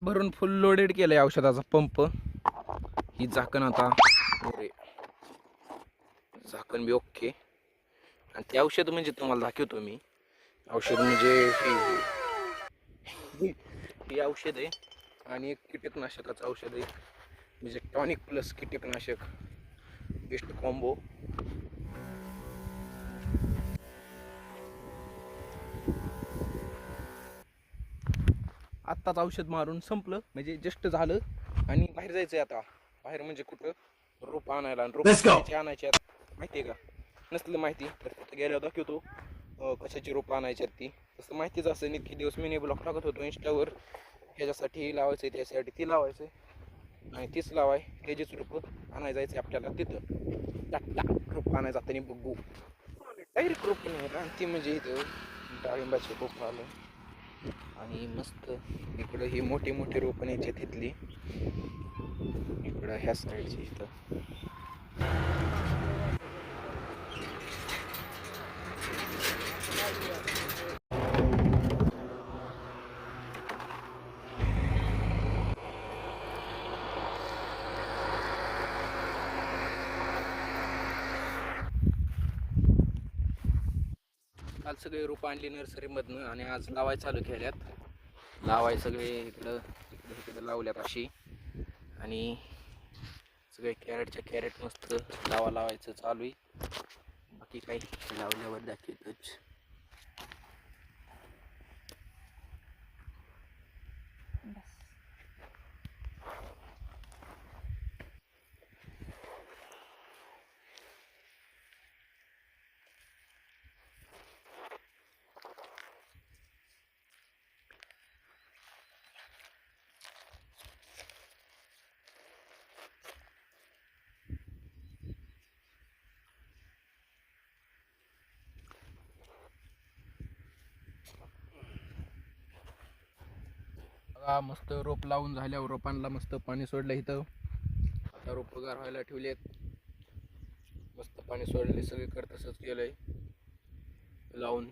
भरून फुल लोडेड केलंय औषधाचा पंप. ही झाकण आता पुरे, झाकण बी ओके. आणि ते औषध म्हणजे तुम्हाला दाखवतो मी. औषध म्हणजे ही औषध आहे आणि एक कीटकनाशकाचं औषध आहे, म्हणजे टॉनिक प्लस कीटकनाशक बेस्ट कॉम्बो. आत्ताच औषध मारून संपलं, म्हणजे जस्ट झालं. आणि बाहेर जायचंय आता. बाहेर म्हणजे कुठं, रोप आणायला. आणि रोप आणायचे माहिती आहे का? नसलं माहिती तर तिथं गेल्यावर दाखवतो कशाची रोपं आणायची आहेत ती. तसं माहितीच असेल. इतके दिवस मिनी ब्लॉग टाकत होतो इंस्टावर. ह्याच्यासाठी लावायचं, त्यासाठी ती लावायचं आणि तीच लावाय. त्याचीच रोपं आणायला जायचं आपल्याला तिथं. टाटा रोपं आणायला जाताना बघू. डायरेक्ट रोपं नाही आणि ती म्हणजे इथं डाळिंबाची रोपं आलं. आणि मस्त इकडं ही मोठी मोठी रोपं न्यायची तिथली. इकडं ह्या साईडची इथं काल सगळे रोपं आणली नर्सरीमधनं आणि आज लावायला चालू केल्यात. लावाय सगळे इकडं इकडं लावल्यात अशी. आणि सगळे कॅरेटच्या कॅरेट मस्त लावायचं चालू आहे. बाकी काही लावल्यावर दाखवतोच. मस्त रोप लावून झाल्यावर रोपांना मस्त पाणी सोडलं इथं. आता रोप गार व्हायला ठेवलेत. मस्त पाणी सोडले, सगळे कर तसंच केलंय लावून.